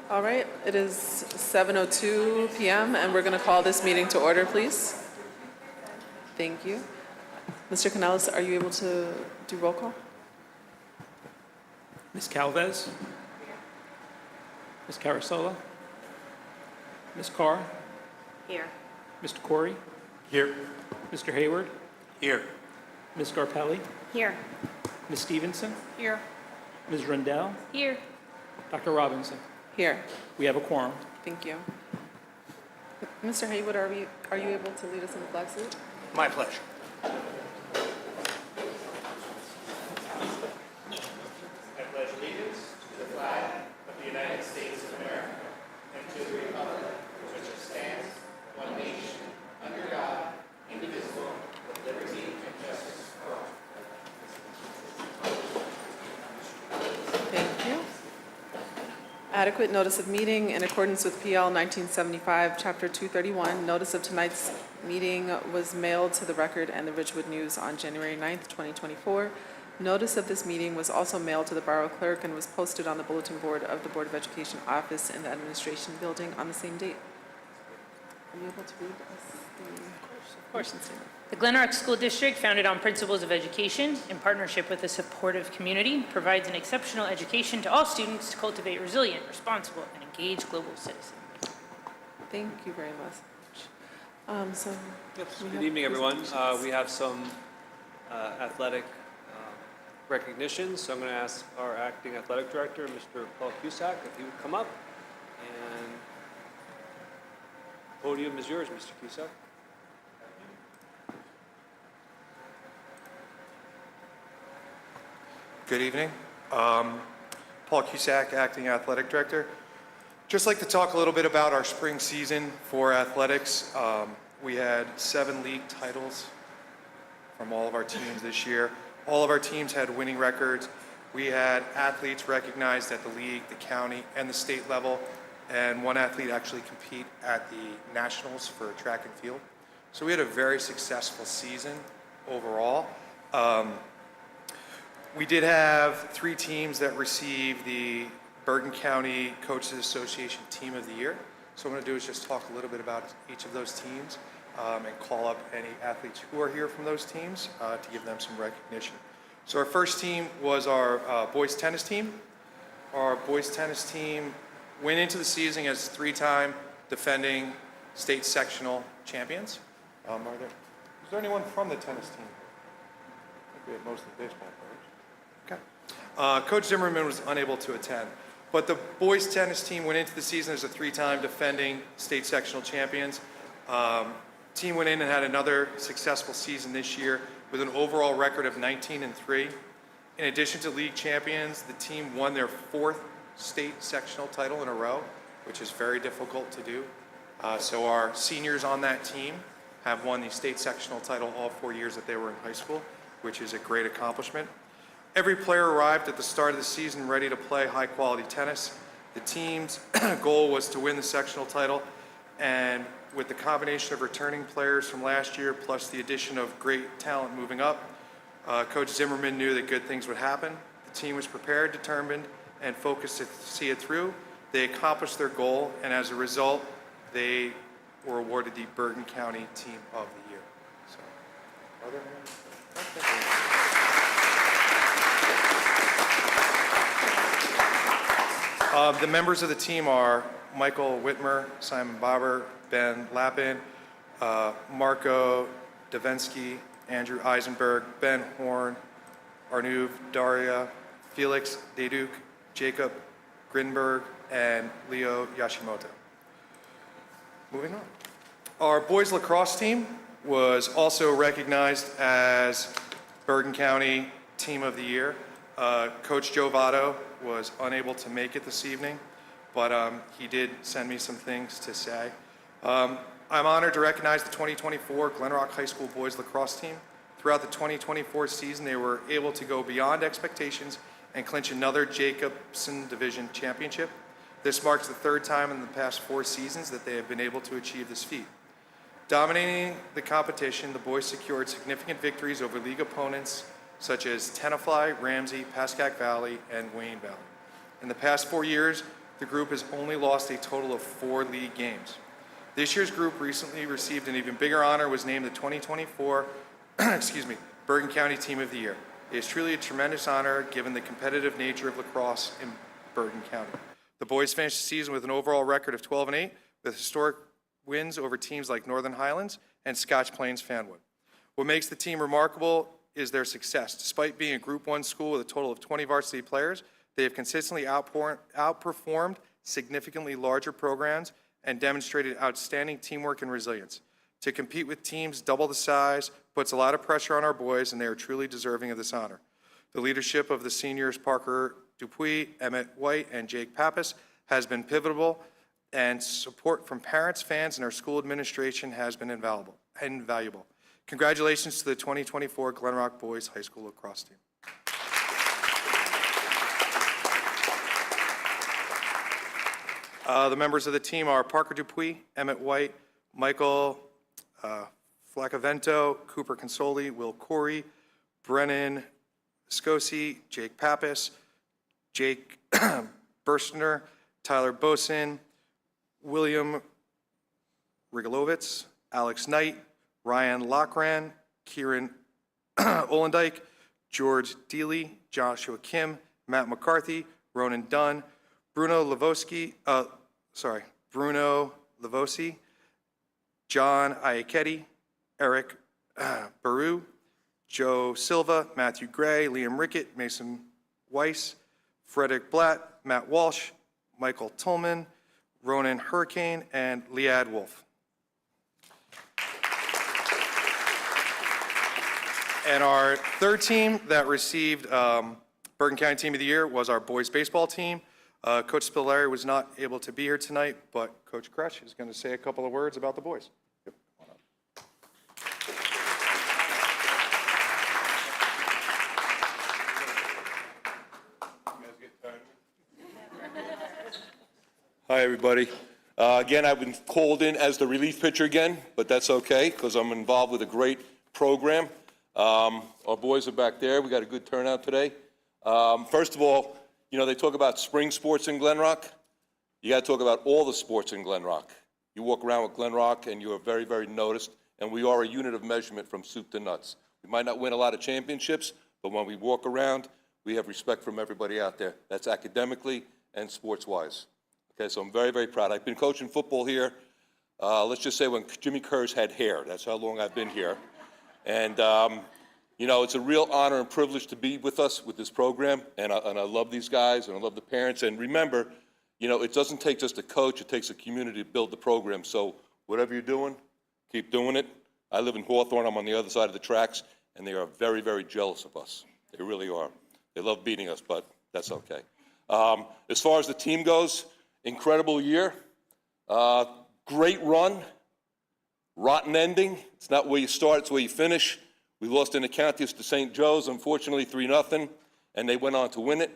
All right, it is 7:02 p.m. and we're going to call this meeting to order, please. Thank you. Mr. Canales, are you able to do roll call? Ms. Calvez? Ms. Carasola? Ms. Carr? Here. Mr. Corey? Here. Mr. Hayward? Here. Ms. Garpelli? Here. Ms. Stevenson? Here. Ms. Rundell? Here. Dr. Robinson? Here. We have a quorum. Thank you. Mr. Haywood, are you able to lead us in the flag salute? My pleasure. I pledge allegiance to the flag of the United States of America and to the republic for which it stands, one nation, under God, indivisible, with liberty and justice for all. Thank you. Adequate notice of meeting in accordance with PL 1975, Chapter 231. Notice of tonight's meeting was mailed to the Record and the Ridgewood News on January 9th, 2024. Notice of this meeting was also mailed to the Borough Clerk and was posted on the bulletin board of the Board of Education office in the Administration Building on the same date. Are you able to read us the motion statement? The Glen School District, founded on principles of education in partnership with a supportive community, provides an exceptional education to all students to cultivate resilient, responsible, and engaged global citizens. Thank you very much. Good evening, everyone. We have some athletic recognitions, so I'm going to ask our acting athletic director, Mr. Paul Cusack, if he would come up. And podium is yours, Mr. Cusack. Good evening. Paul Cusack, Acting Athletic Director. Just like to talk a little bit about our spring season for athletics. We had 7 league titles from all of our teams this year. All of our teams had winning records. We had athletes recognized at the league, the county, and the state level, and one athlete actually compete at the nationals for track and field. So we had a very successful season overall. We did have 3 teams that received the Bergen County Coaches Association Team of the Year. So what I'm going to do is just talk a little bit about each of those teams and call up any athletes who are here from those teams to give them some recognition. So our first team was our boys tennis team. Our boys tennis team went into the season as 3-time defending state sectional champions. Is there anyone from the tennis team? I think we have mostly baseball players. Okay. Coach Zimmerman was unable to attend, but the boys tennis team went into the season as a 3-time defending state sectional champions. Team went in and had another successful season this year with an overall record of 19-3. In addition to league champions, the team won their 4th state sectional title in a row, which is very difficult to do. So our seniors on that team have won the state sectional title all 4 years that they were in high school, which is a great accomplishment. Every player arrived at the start of the season ready to play high-quality tennis. The team's goal was to win the sectional title, and with the combination of returning players from last year plus the addition of great talent moving up, Coach Zimmerman knew that good things would happen. The team was prepared, determined, and focused to see it through. They accomplished their goal, and as a result, they were awarded the Bergen County Team of the Year. So, are there any? The members of the team are Michael Whitmer, Simon Bobber, Ben Lappin, Marco Davensky, Andrew Eisenberg, Ben Horn, Arnuv Daria, Felix Deduk, Jacob Grinberg, and Leo Yashimoto. Moving on. Our boys lacrosse team was also recognized as Bergen County Team of the Year. Coach Joe Votto was unable to make it this evening, but he did send me some things to say. I'm honored to recognize the 2024 Glen Rock High School boys lacrosse team. Throughout the 2024 season, they were able to go beyond expectations and clinch another Jacobson Division championship. This marks the 3rd time in the past 4 seasons that they have been able to achieve this feat. Dominating the competition, the boys secured significant victories over league opponents such as Tenafly, Ramsey, Pascack Valley, and Wayne Valley. In the past 4 years, The group has only lost a total of 4 league games. This year's group recently received an even bigger honor, was named the 2024 Bergen County Team of the Year. It is truly a tremendous honor given the competitive nature of lacrosse in Bergen County. The boys finished the season with an overall record of 12-8, with historic wins over teams like Northern Highlands and Scotch Plains Fanwood. What makes the team remarkable is their success. Despite being a Group 1 school with a total of 20 varsity players, they have consistently outperformed significantly larger programs and demonstrated outstanding teamwork and resilience. To compete with teams double the size puts a lot of pressure on our boys, and they are truly deserving of this honor. The leadership of the seniors Parker Dupuis, Emmett White, and Jake Pappas has been pivotal, and support from parents, fans, and our school administration has been invaluable. Congratulations to the 2024 Glen Rock Boys High School lacrosse team. The members of the team are Parker Dupuis, Emmett White, Michael Flacavento, Cooper Consoli, Will Corey, Brennan Scosi, Jake Pappas, Jake Burstner, Tyler Bosin, William Rigolovitz, Alex Knight, Ryan Lochran, Kieran Olendike, George Deely, Joshua Kim, Matt McCarthy, Ronan Dunn, Bruno Lavosi, John Iachetti, Eric Baru, Joe Silva, Matthew Gray, Liam Rickett, Mason Weiss, Frederick Blatt, Matt Walsh, Michael Tillman, Ronan Hurricane, and Liad Wolf. And our third team that received Bergen County Team of the Year was our boys baseball team. Coach Spilleri was not able to be here tonight, but Coach Kresh is going to say a couple of words about the boys. Yep. Hi, everybody. Again, I've been called in as the relief pitcher again, but that's okay because I'm involved with a great program. Our boys are back there. We got a good turnout today. First of all, you know, they talk about spring sports in Glen Rock. You got to talk about all the sports in Glen Rock. You walk around with Glen Rock and you are very, very noticed, and we are a unit of measurement from soup to nuts. We might not win a lot of championships, but when we walk around, we have respect from everybody out there. That's academically and sports-wise. Okay, so I'm very, very proud. I've been coaching football here, let's just say when Jimmy Kerrs had hair. That's how long I've been here. And, you know, it's a real honor and privilege to be with us with this program, and I love these guys, and I love the parents. And remember, you know, it doesn't take just a coach, it takes a community to build the program. So whatever you're doing, keep doing it. I live in Hawthorne, I'm on the other side of the tracks, and they are very, very jealous of us. They really are. They love beating us, but that's okay. As far as the team goes, incredible year, great run, rotten ending. It's not where you start, it's where you finish. We lost in the counties to St. Joe's, unfortunately 3-0, and they went on to win it,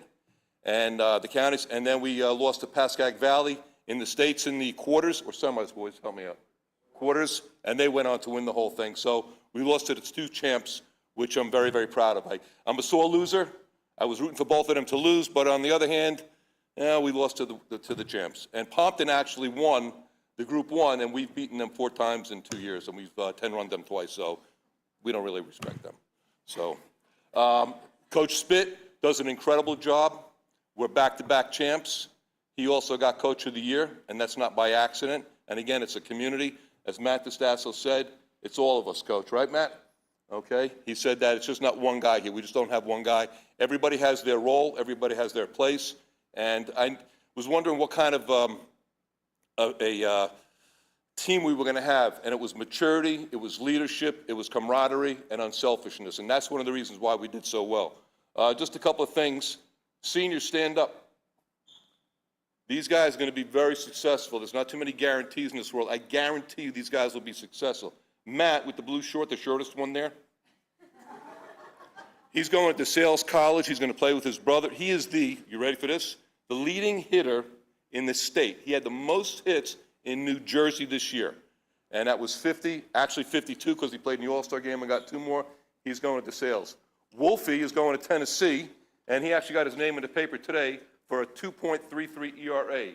and the counties. And then we lost to Pascagoula Valley in the states in the quarters, or semis, boys, help me out. Quarters, and they went on to win the whole thing. So we lost to the two champs, which I'm very, very proud of. I'm a sore loser. I was rooting for both of them to lose, but on the other hand, we lost to the champs. And Pompton actually won the Group 1, and we've beaten them 4 times in 2 years, and we've 10-run them twice. So we don't really respect them. So Coach Spitt does an incredible job. We're back-to-back champs. He also got Coach of the Year, and that's not by accident. And again, it's a community. As Matt DeStasso said, it's all of us, Coach. Right, Matt? Okay? He said that it's just not one guy here. We just don't have one guy. Everybody has their role. Everybody has their place. And I was wondering what kind of a team we were going to have, and it was maturity, it was leadership, it was camaraderie, and unselfishness, and that's one of the reasons why we did so well. Just a couple of things. Seniors, stand up. These guys are going to be very successful. There's not too many guarantees in this world. I guarantee you these guys will be successful. Matt, with the blue short, the shortest one there, he's going to Sales College. He's going to play with his brother. He is the, you ready for this? The leading hitter in the state. He had the most hits in New Jersey this year. And that was 50, actually 52 because he played in the All-Star game and got 2 more. He's going to Sales. Wolfie is going to Tennessee, and he actually got his name in the paper today for a 2.33 ERA.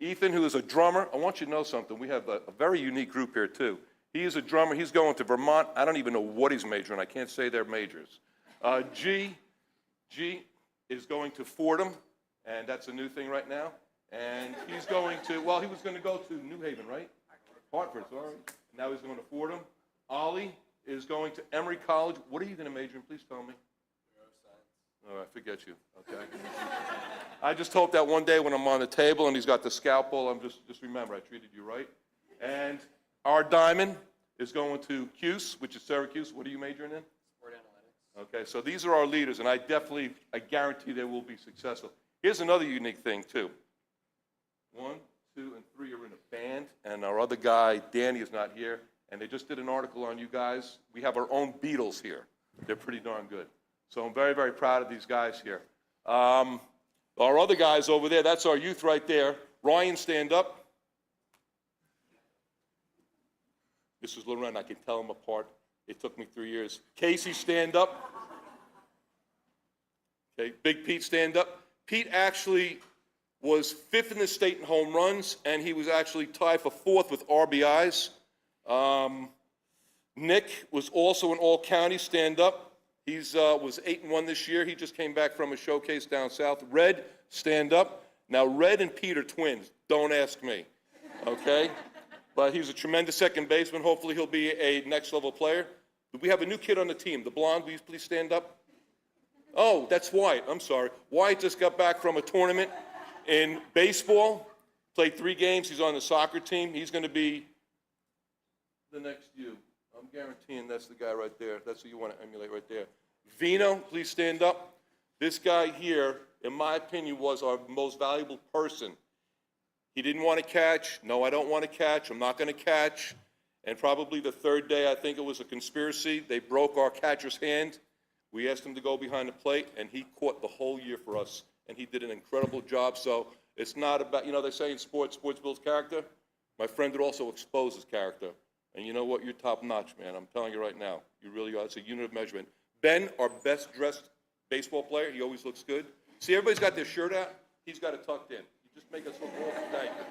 Ethan, who is a drummer, I want you to know something. We have a very unique group here, too. He is a drummer. He's going to Vermont. I don't even know what he's majoring. I can't say their majors. G is going to Fordham, and that's a new thing right now. And he's going to, well, he was going to go to New Haven, right? Hartford, sorry. Now he's going to Fordham. Ollie is going to Emory College. What are you going to major in? Please tell me. Neuroscience. All right, forget you, okay? I just hope that one day when I'm on the table and he's got the scalpel, I'm just remember I treated you right. And our diamond is going to Cuse, which is Syracuse. What are you majoring in? Sport analytics. Okay, so these are our leaders, and I guarantee they will be successful. Here's another unique thing, too. 1, 2, and 3 are in a band, and our other guy, Danny, is not here, and they just did an article on you guys. We have our own Beatles here. They're pretty darn good. So I'm very, very proud of these guys here. Our other guys over there, that's our youth right there. Ryan, stand up. This is Loren. I can tell them apart. It took me 3 years. Casey, stand up. Okay, Big Pete, stand up. Pete actually was 5th in the state in home runs, and he was actually tied for 4th with RBIs. Nick was also in all counties, stand up. He was 8-1 this year. He just came back from a showcase down south. Red, stand up. Now, Red and Pete are twins. Don't ask me, okay? But he's a tremendous second baseman. Hopefully he'll be a next-level player. We have a new kid on the team. The blonde, will you please stand up? Oh, that's Wyatt. I'm sorry. Wyatt just got back from a tournament in baseball, played 3 games. He's on the soccer team. He's going to be the next you. I'm guaranteeing that's the guy right there. That's who you want to emulate right there. Vino, please stand up. This guy here, in my opinion, was our most valuable person. He didn't want to catch. No, I don't want to catch. I'm not going to catch. And probably the 3rd day, I think it was a conspiracy. They broke our catcher's hand. We asked him to go behind the plate, and he caught the whole year for us. And he did an incredible job. So it's not about, they say in sports builds character. My friend did also expose his character. And you know what? You're top notch, man. I'm telling you right now. You really are. It's a unit of measurement. Ben, our best dressed baseball player, he always looks good. See, everybody's got their shirt out. He's got it tucked in. You just make us look awesome. Thank you.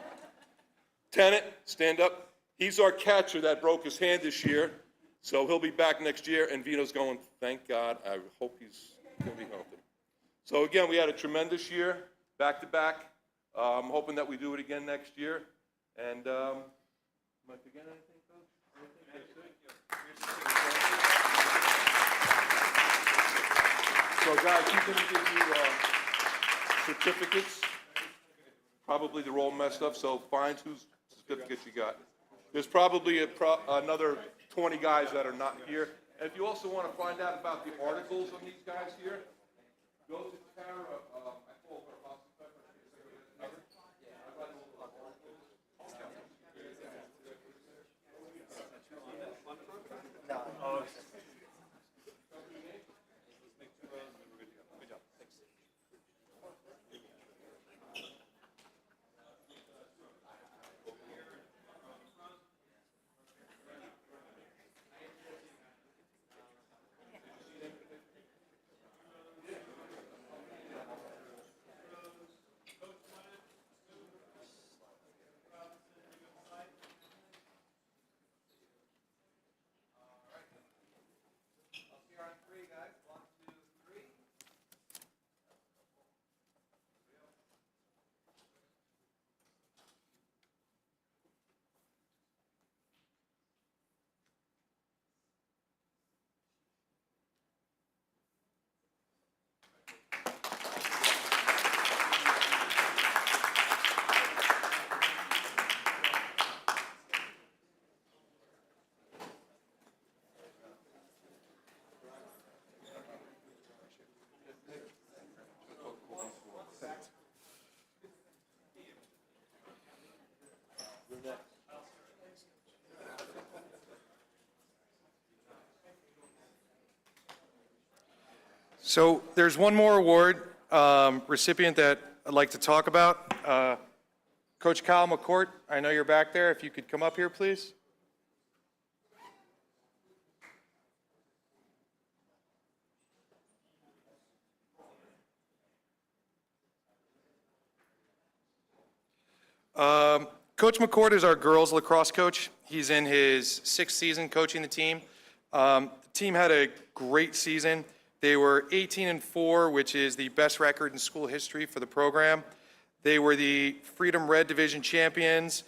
Tennant, stand up. He's our catcher that broke his hand this year. So he'll be back next year. And Vino's going, thank God. I hope he's going to be healthy. So again, we had a tremendous year, back to back. I'm hoping that we do it again next year. And am I forgetting anything, Coach? So guys, he's going to give you certificates. Probably they're all messed up, so find whose certificates you got. There's probably another 20 guys that are not here. And if you also want to find out about the articles on these guys here, go to Tara, I call her Austin Pepper. So there's one more award recipient that I'd like to talk about. Coach Kyle McCourt, I know you're back there. If you could come up here, please. Coach McCord is our girls lacrosse coach. He's in his 6th season coaching the team. The team had a great season. They were 18-4, which is the best record in school history for the program. They were the Freedom Red Division champions.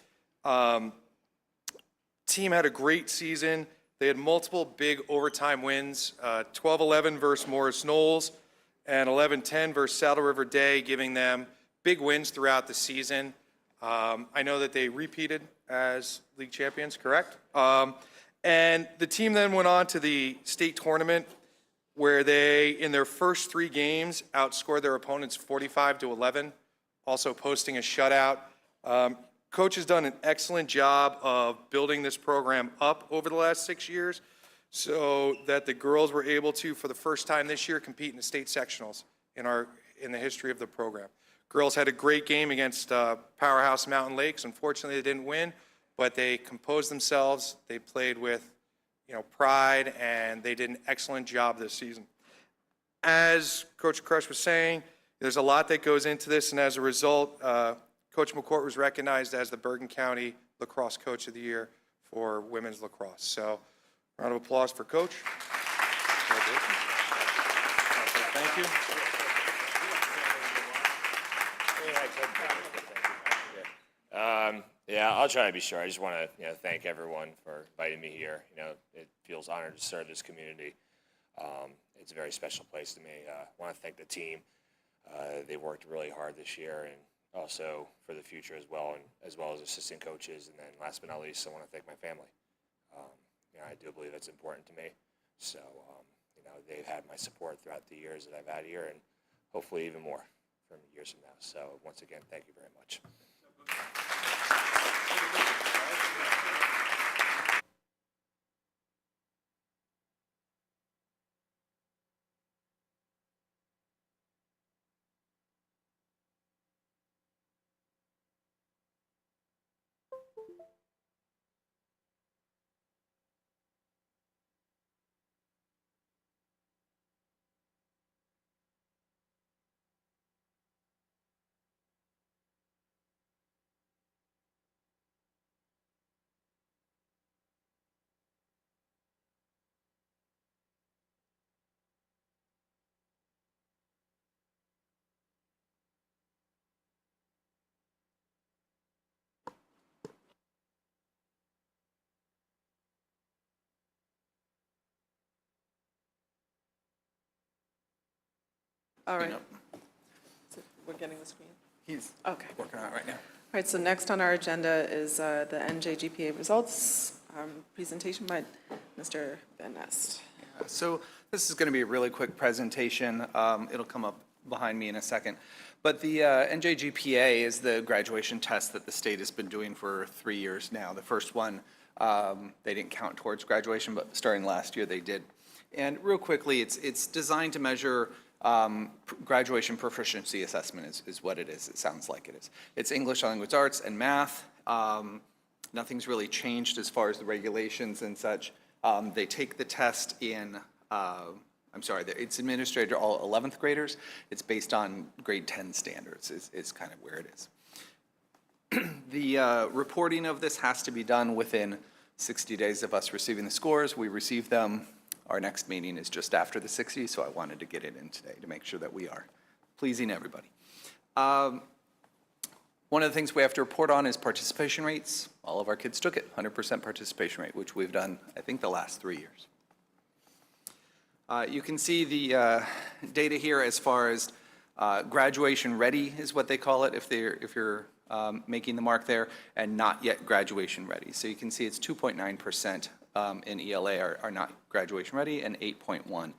Team had a great season. They had multiple big overtime wins, 12-11 versus Morris Knowles and 11-10 versus Saddle River Day, giving them big wins throughout the season. I know that they repeated as league champions, correct? And the team then went on to the state tournament where they, in their first 3 games, outscored their opponents 45-11, also posting a shutout. Coach has done an excellent job of building this program up over the last 6 years so that the girls were able to, for the first time this year, compete in the state sectionals in the history of the program. Girls had a great game against Powerhouse Mountain Lakes. Unfortunately, they didn't win, but they composed themselves. They played with, pride, and they did an excellent job this season. As Coach Crush was saying, there's a lot that goes into this, and as a result, Coach McCourt was recognized as the Bergen County Lacrosse Coach of the Year for women's lacrosse. So, round of applause for Coach. Thank you. Yeah, I'll try to be short. I just want to thank everyone for inviting me here. It feels honored to serve this community. It's a very special place to me. I want to thank the team. They worked really hard this year, and also for the future as well as assistant coaches. And then last but not least, I want to thank my family. I do believe that's important to me. So, they've had my support throughout the years that I've had here, and hopefully even more from years from now. So once again, thank you very much. All right. So we're getting the screen? He's Okay. working on it right now. All right, so next on our agenda is the NJGPA results, presentation by Mr. Van Nest. So this is going to be a really quick presentation. It'll come up behind me in a second. But the NJGPA is the graduation test that the state has been doing for 3 years now. The first one, they didn't count towards graduation, but starting last year they did. And real quickly, it's designed to measure graduation proficiency assessment is what it is. It sounds like it is. It's English, language arts, and math. Nothing's really changed as far as the regulations and such. They take the test in, it's administered to all 11th graders. It's based on grade 10 standards is kind of where it is. The reporting of this has to be done within 60 days of us receiving the scores. We receive them. Our next meeting is just after the 60, so I wanted to get it in today to make sure that we are pleasing everybody. One of the things we have to report on is participation rates. All of our kids took it, 100% participation rate, which we've done, I think, the last 3 years. You can see the data here as far as graduation ready is what they call it if you're making the mark there, and not yet graduation ready. So you can see it's 2.9% in ELA are not graduation ready, and 8.1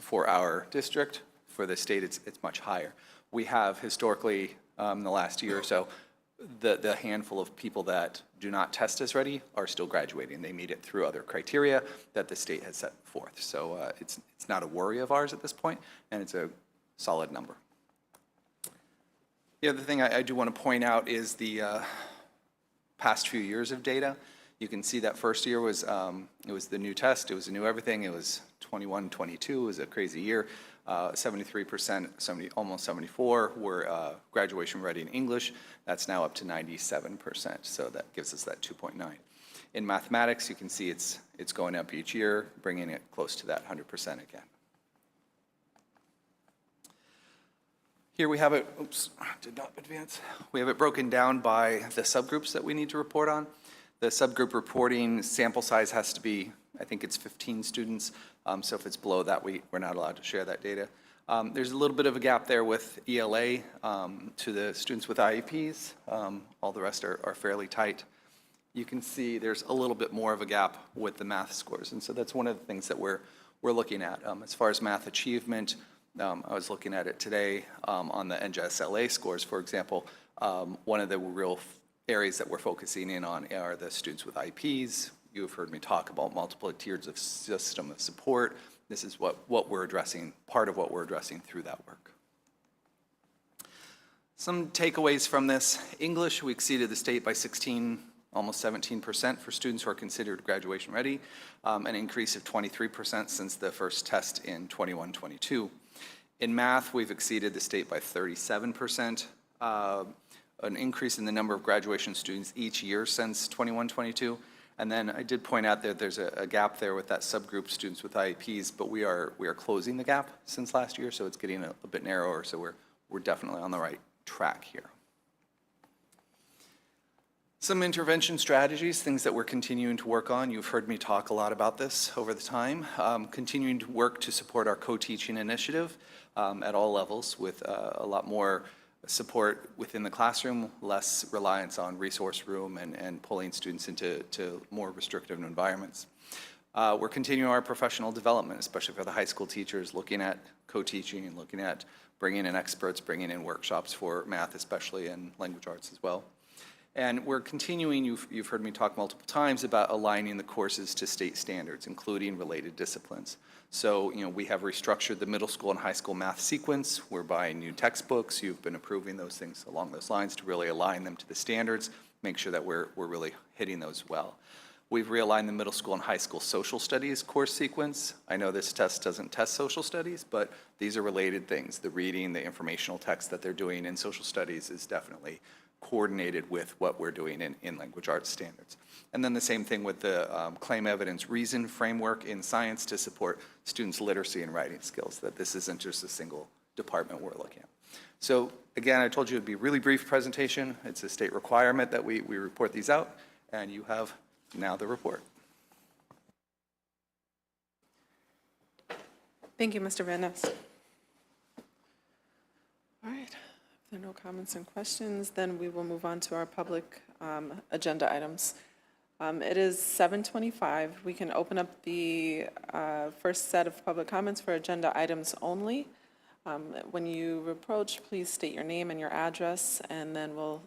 for our district. For the state, it's much higher. We have historically, in the last year or so, the handful of people that do not test as ready are still graduating. They meet it through other criteria that the state has set forth. So it's not a worry of ours at this point, and it's a solid number. The other thing I do want to point out is the past few years of data. You can see that first year was it was the new test, it was a new everything, it was 21, 22, it was a crazy year. 73%, almost 74 were graduation ready in English. That's now up to 97%, so that gives us that 2.9. In mathematics, you can see it's going up each year, bringing it close to that 100% again. Here we have it, oops, did not advance. We have it broken down by the subgroups that we need to report on. The subgroup reporting sample size has to be, I think it's 15 students, so if it's below that, we're not allowed to share that data. There's a little bit of a gap there with ELA to the students with IEPs. All the rest are fairly tight. You can see there's a little bit more of a gap with the math scores, and so that's one of the things that we're looking at. As far as math achievement, I was looking at it today on the NJSLA scores, for example. One of the real areas that we're focusing in on are the students with IEPs. You've heard me talk about multiple tiers of system of support. This is what we're addressing, part of what we're addressing through that work. Some takeaways from this. English, we exceeded the state by 16, almost 17% for students who are considered graduation ready, an increase of 23% since the first test in 21-22. In math, we've exceeded the state by 37%, an increase in the number of graduation students each year since 21-22. And then I did point out that there's a gap there with that subgroup students with IEPs, but we are closing the gap since last year, so it's getting a bit narrower, so we're definitely on the right track here. Some intervention strategies, things that we're continuing to work on. You've heard me talk a lot about this over the time. Continuing to work to support our co-teaching initiative at all levels with a lot more support within the classroom, less reliance on resource room and pulling students into more restrictive environments. We're continuing our professional development, especially for the high school teachers, looking at co-teaching and looking at bringing in experts, bringing in workshops for math especially and language arts as well. And we're continuing, you've heard me talk multiple times about aligning the courses to state standards, including related disciplines. So, we have restructured the middle school and high school math sequence. We're buying new textbooks. You've been approving those things along those lines to really align them to the standards, make sure that we're really hitting those well. We've realigned the middle school and high school social studies course sequence. I know this test doesn't test social studies, but these are related things. The reading, the informational text that they're doing in social studies is definitely coordinated with what we're doing in language arts standards. And then the same thing with the claim evidence reason framework in science to support students' literacy and writing skills, that this isn't just a single department we're looking at. So again, I told you it'd be a really brief presentation. It's a state requirement that we report these out, and you have now the report. Thank you, Mr. Van Ness. All right. If there are no comments and questions, then we will move on to our public agenda items. It is 7:25. We can open up the first set of public comments for agenda items only. When you approach, please state your name and your address, and then we'll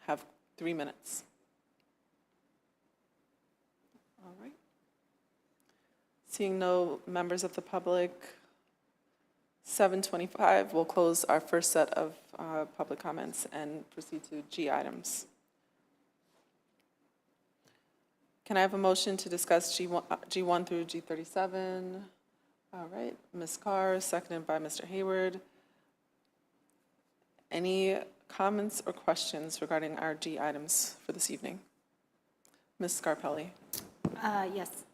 have 3 minutes. All right. Seeing no members of the public, 7:25, we'll close our first set of public comments and proceed to G items. Can I have a motion to discuss G1 through G37? All right, Ms. Carr, seconded by Mr. Hayward. Any comments or questions regarding our G items for this evening? Ms. Scarpelli. Yes.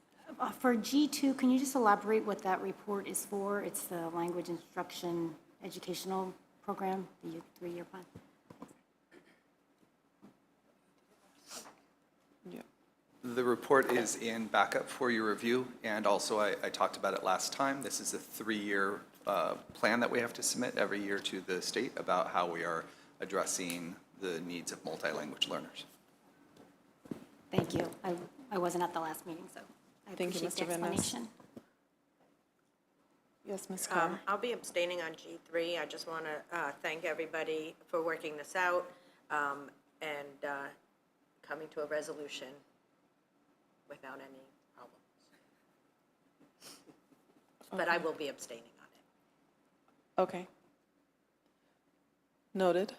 For G2, can you just elaborate what that report is for? It's the language instruction educational program, the 3-year plan. Yeah. The report is in backup for your review, and also I talked about it last time. This is a 3-year plan that we have to submit every year to the state about how we are addressing the needs of multi-language learners. Thank you. I wasn't at the last meeting, so I Thank you, appreciate Mr. the Van Ness. explanation. Yes, Ms. Carr. I'll be abstaining on G3. I just want to thank everybody for working this out and coming to a resolution without any problems. But I will be abstaining on it. Okay. Noted.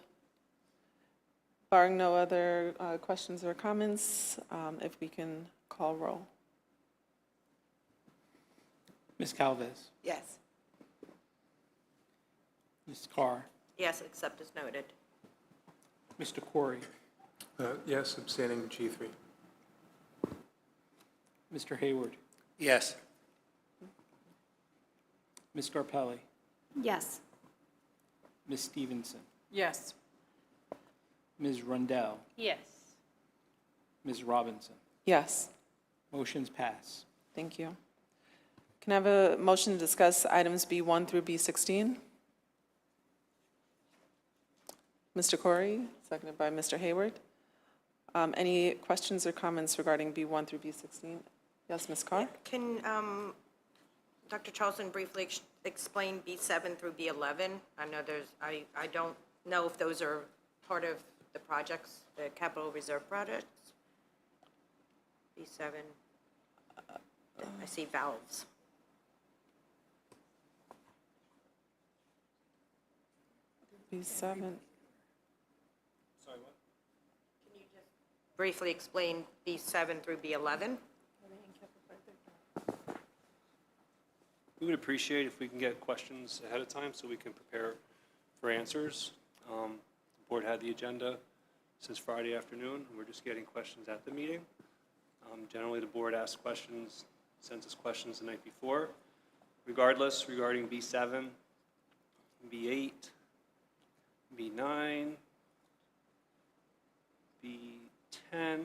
Barring no other questions or comments, if we can call roll. Ms. Calves, Yes. Ms. Carr, Yes, except as noted. Mr. Corey, Yes, abstaining G3. Mr. Hayward, Yes. Ms. Scarpelli, Yes. Ms. Stevenson, Yes. Ms. Rundell, Yes. Ms. Robinson. Yes. Motion's pass. Thank you. Can I have a motion to discuss items B1 through B16? Mr. Corey, seconded by Mr. Hayward. Any questions or comments regarding B1 through B16? Yes, Ms. Carr? Can Dr. Charleston briefly explain B7 through B11? I know I don't know if those are part of the projects, the capital reserve projects. B7, I see valves. B7. Briefly explain B7 through B11? We would appreciate if we can get questions ahead of time so we can prepare for answers. The board had the agenda since Friday afternoon, and we're just getting questions at the meeting. Generally, the board asks questions, sends us questions the night before. Regardless, regarding B7, B8, B9, B10,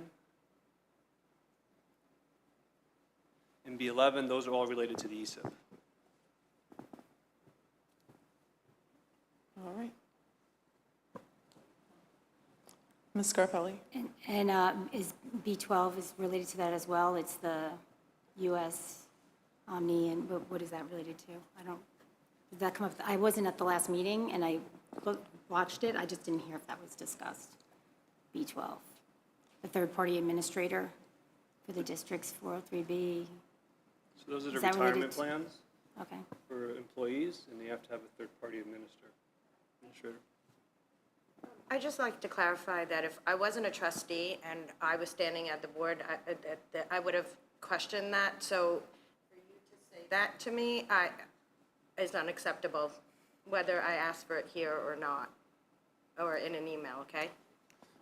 and B11, those are all related to the ESIP. All right. Ms. Scarpelli? And is B12 is related to that as well? It's the US Omni, and what is that related to? Did that come up? I wasn't at the last meeting, and I watched it. I just didn't hear if that was discussed. B12, the third-party administrator for the district's 403B. So those are the Is that related retirement to- plans Okay. for employees, and they have to have a third-party administrator. I'd just like to clarify that if I wasn't a trustee and I was standing at the board, I would have questioned that. So for you to say that to me is unacceptable, whether I ask for it here or not, or in an email, okay?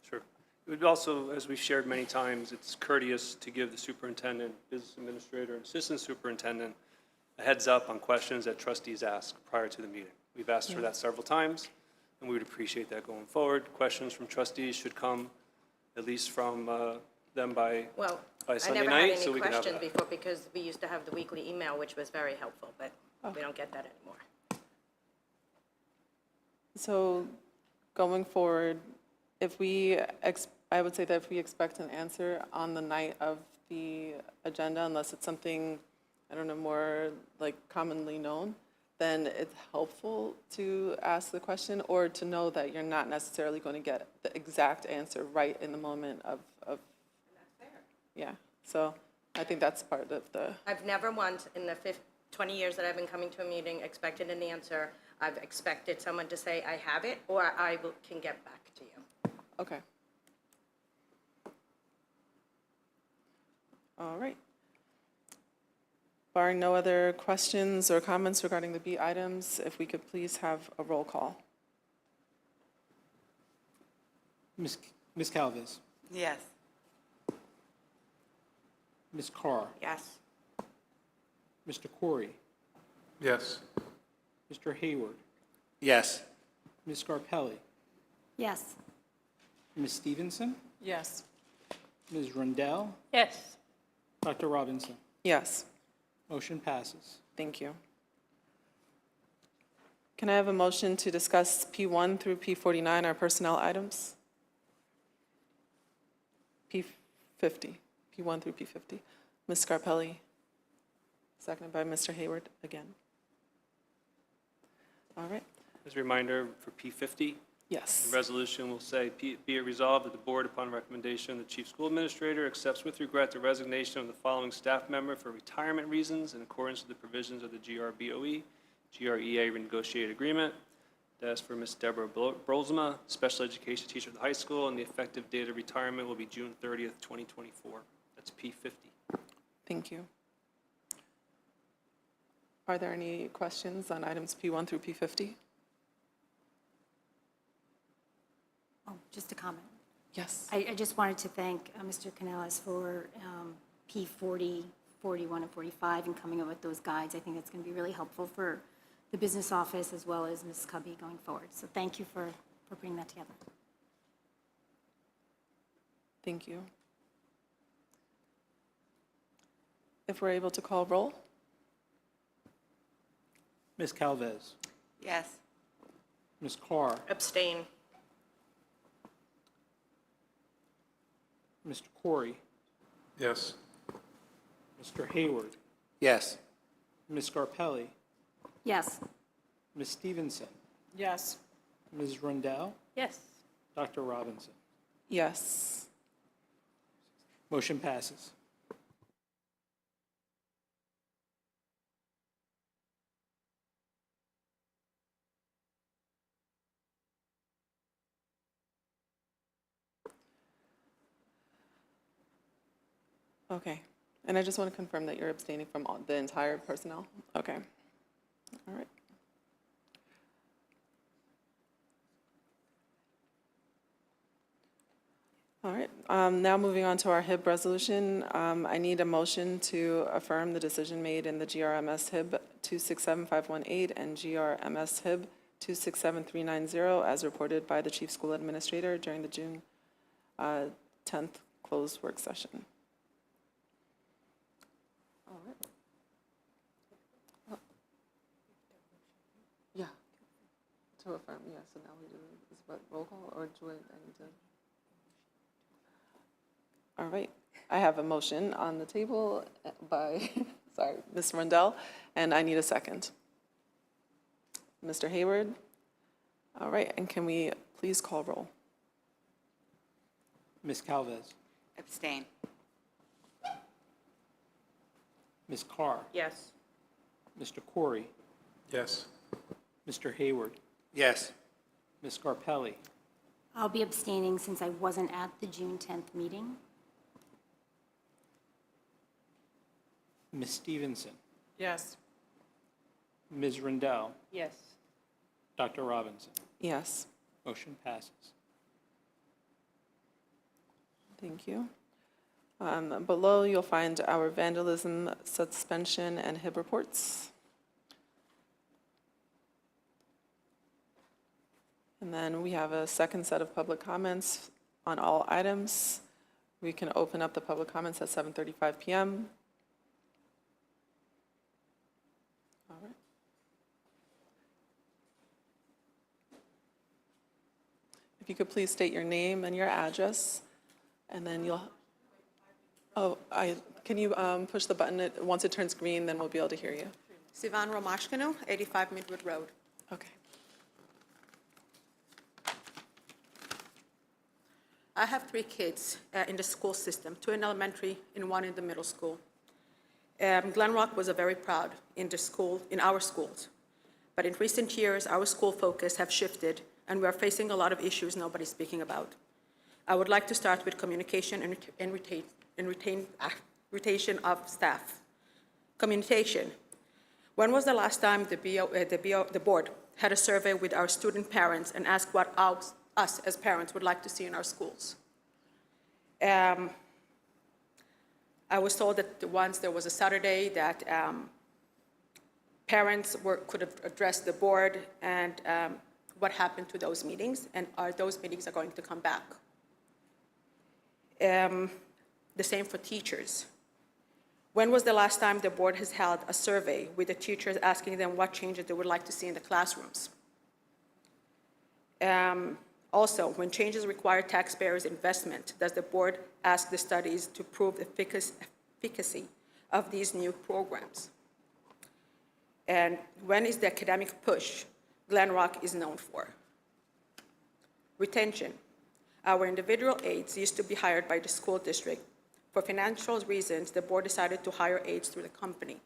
Sure. It would also, as we've shared many times, it's courteous to give the superintendent, business administrator, and assistant superintendent a heads up on questions that trustees ask prior to the meeting. We've asked for that several times, and we would appreciate that going forward. Questions from trustees should come at least from them by Well, I Sunday never had night, so any we can have questions that. before because we used to have the weekly email, which was very helpful, but we don't get that anymore. So going forward, I would say that if we expect an answer on the night of the agenda, unless it's something, I don't know, more like commonly known, then it's helpful to ask the question or to know that you're not necessarily going to get the exact answer right in the moment of. And that's fair. Yeah, so I think that's part of the. I've never once in the 20 years that I've been coming to a meeting expected an answer. I've expected someone to say, I have it, or can get back to you. Okay. All right. Barring no other questions or comments regarding the B items, if we could please have a roll call. Ms. Calvis, Yes. Ms. Carr, Yes. Mr. Corey, Yes. Mr. Hayward, Yes. Ms. Scarpelli, Yes. Ms. Stevenson, Yes. Ms. Rundell, Yes. Dr. Robinson. Yes. Motion passes. Thank you. Can I have a motion to discuss P1 through P49, our personnel items? P50, P1 through P50. Ms. Scarpelli, seconded by Mr. Hayward again. All right, As a reminder, for P50, yes. the resolution will say, be it resolved that the board, upon recommendation of the chief school administrator, accepts with regret the resignation of the following staff member for retirement reasons in accordance with the provisions of the GRBOE, GREA renegotiated agreement. That's for Ms. Deborah Brolzma, special education teacher at the high school, and the effective date of retirement will be June 30th, 2024. That's P50. Thank you. Are there any questions on items P1 through P50? Oh, just a comment. Yes. I just wanted to thank Mr. Canales for P40, 41, and 45 and coming up with those guides. I think that's going to be really helpful for the business office as well as Ms. Cubby going forward. So thank you for bringing that together. Thank you. If we're able to call roll? Ms. Calvez, Yes. Ms. Carr, Abstain. Mr. Corey, Yes. Mr. Hayward, Yes. Ms. Scarpelli, Yes. Ms. Stevenson, Yes. Ms. Rundell, Yes. Dr. Robinson. Yes. Motion passes. Okay. And I just want to confirm that you're abstaining from the entire personnel? Okay. All right. All right. Now moving on to our HIB resolution. I need a motion to affirm the decision made in the GRMS HIB 267518 and GRMS HIB 267390 as reported by the Chief School Administrator during the June 10th closed work session. All right. Oh. Yeah. To affirm, yeah. So now we do this roll call, or do I need to? All right. I have a motion on the table by, sorry, Ms. Rundell, and I need a second. Mr. Hayward? All right, and can we please call roll? Ms. Calvez, Abstain. Ms. Carr, Yes. Mr. Corey, Yes. Mr. Hayward, Yes. Ms. Scarpelli, I'll be abstaining since I wasn't at the June 10th meeting. Ms. Stevenson, Yes. Ms. Rundell, Yes. Dr. Robinson. Yes, Motion passes. thank you. Below, you'll find our vandalism, suspension, and HIB reports. And then we have a second set of public comments on all items. We can open up the public comments at 7:35 p.m. All right. If you could please state your name and your address, and then you'll, can you push the button? Once it turns green, then we'll be able to hear you. Sivan Romashkanu, 85 Midwood Road. Okay. I have 3 kids in the school system, 2 in elementary and 1 in the middle school. Glen Rock was very proud in our schools. But in recent years, our school focus have shifted, and we are facing a lot of issues nobody's speaking about. I would like to start with communication and retention of staff. Communication. When was the last time the board had a survey with our student parents and asked what us as parents would like to see in our schools? I was told that once there was a Saturday that parents could have addressed the board, and what happened to those meetings, and are those meetings going to come back? The same for teachers. When was the last time the board has held a survey with the teachers asking them what changes they would like to see in the classrooms? Also, when changes require taxpayers' investment, does the board ask the studies to prove the efficacy of these new programs? And when is the academic push Glen Rock is known for? Retention. Our individual aides used to be hired by the school district. For financial reasons, the board decided to hire aides through the company.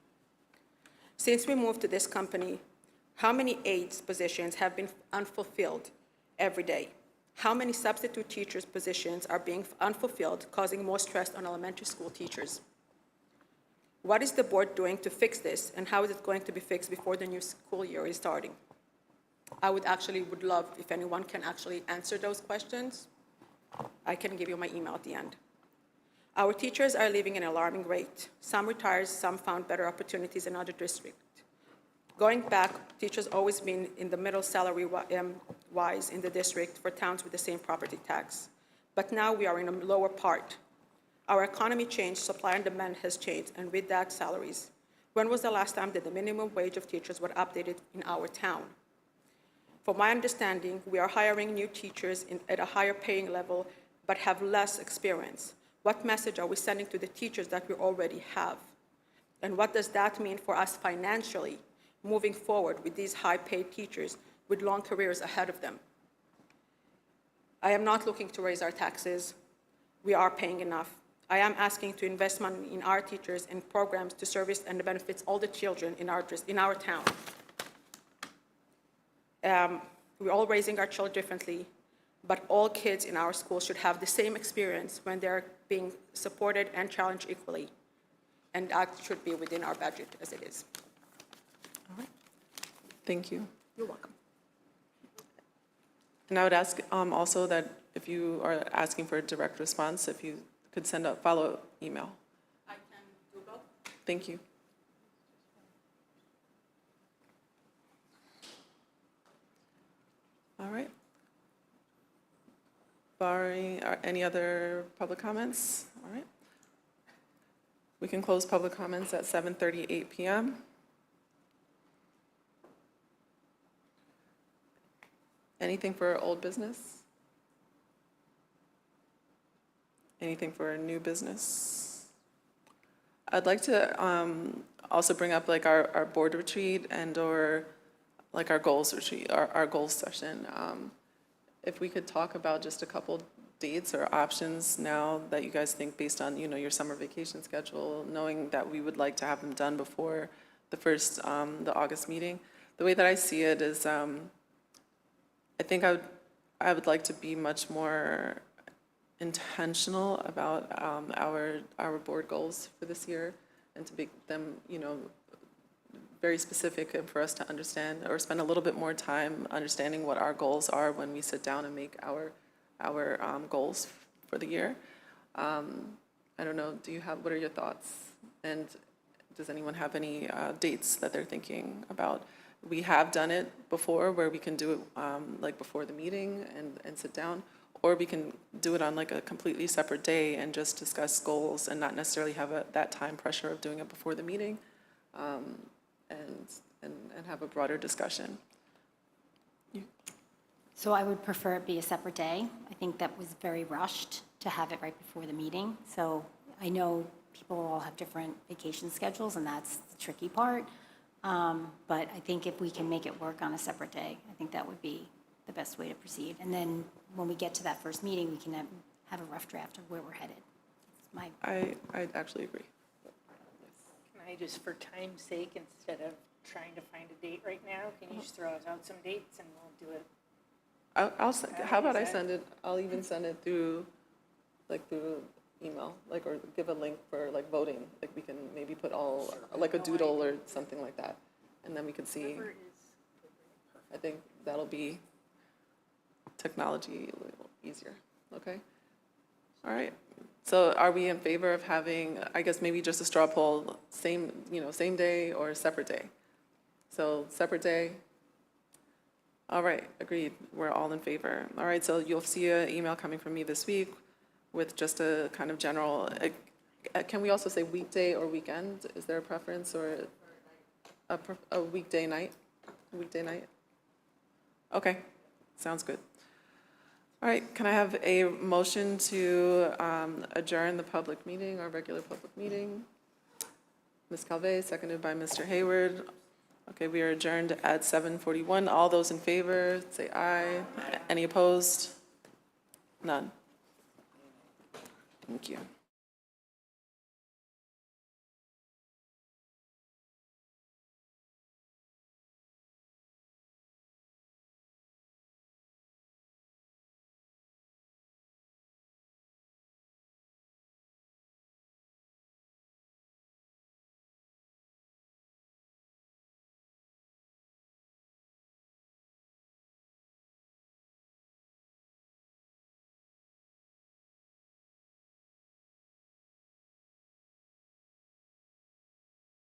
Since we moved to this company, how many aides positions have been unfulfilled every day? How many substitute teachers' positions are being unfulfilled, causing more stress on elementary school teachers? What is the board doing to fix this, and how is it going to be fixed before the new school year is starting? I would love if anyone can actually answer those questions. I can give you my email at the end. Our teachers are leaving at an alarming rate. Some retired, some found better opportunities in other districts. Going back, teachers always been in the middle salary-wise in the district for towns with the same property tax. But now we are in a lower part. Our economy changed, supply and demand has changed, and with that, salaries. When was the last time that the minimum wage of teachers were updated in our town? From my understanding, we are hiring new teachers at a higher paying level, but have less experience. What message are we sending to the teachers that we already have? And what does that mean for us financially, moving forward with these high-paid teachers with long careers ahead of them? I am not looking to raise our taxes. We are paying enough. I am asking to invest money in our teachers and programs to service and benefits all the children in our town. We're all raising our children differently, but all kids in our school should have the same experience when they're being supported and challenged equally. And that should be within our budget as it is. Thank you. You're welcome. And I would ask also that if you are asking for a direct response, if you could send a follow-up email. I can do both. Thank you. All right. Barring any other public comments? All right. We can close public comments at 7:38 p.m. Anything for old business? Anything for new business? I'd like to also bring up like our board retreat and or like our goals retreat, our goals session. If we could talk about just a couple dates or options now that you guys think based on, your summer vacation schedule, knowing that we would like to have them done before the August meeting. The way that I see it is, I think I would like to be much more intentional about our board goals for this year and to make them, very specific and for us to understand or spend a little bit more time understanding what our goals are when we sit down and make our goals for the year. I don't know, what are your thoughts? And does anyone have any dates that they're thinking about? We have done it before where we can do it like before the meeting and sit down, or we can do it on like a completely separate day and just discuss goals and not necessarily have that time pressure of doing it before the meeting and have a broader discussion. So I would prefer it be a separate day. I think that was very rushed to have it right before the meeting. So I know people all have different vacation schedules, and that's the tricky part. But I think if we can make it work on a separate day, I think that would be the best way to proceed. And then when we get to that first meeting, we can have a rough draft of where we're headed. I actually agree. Can I just, for time's sake, instead of trying to find a date right now, can you just throw us out some dates and we'll do it? How about I send it, I'll even send it through email, or give a link for voting. We can maybe put all, a doodle or something like that. And then we can see. I think that'll be technology a little easier, okay? All right, so are we in favor of having, I guess maybe just a straw poll, same day or separate day? So separate day. All right, agreed, we're all in favor. All right, so you'll see an email coming from me this week with just a kind of general, can we also say weekday or weekend? Is there a preference or a weekday night? Weekday night? Okay, sounds good. All right, can I have a motion to adjourn the public meeting, our regular public meeting? Ms. Calvé, seconded by Mr. Hayward. Okay, we are adjourned at 7:41. All those in favor, say aye. Any opposed? None. Thank you.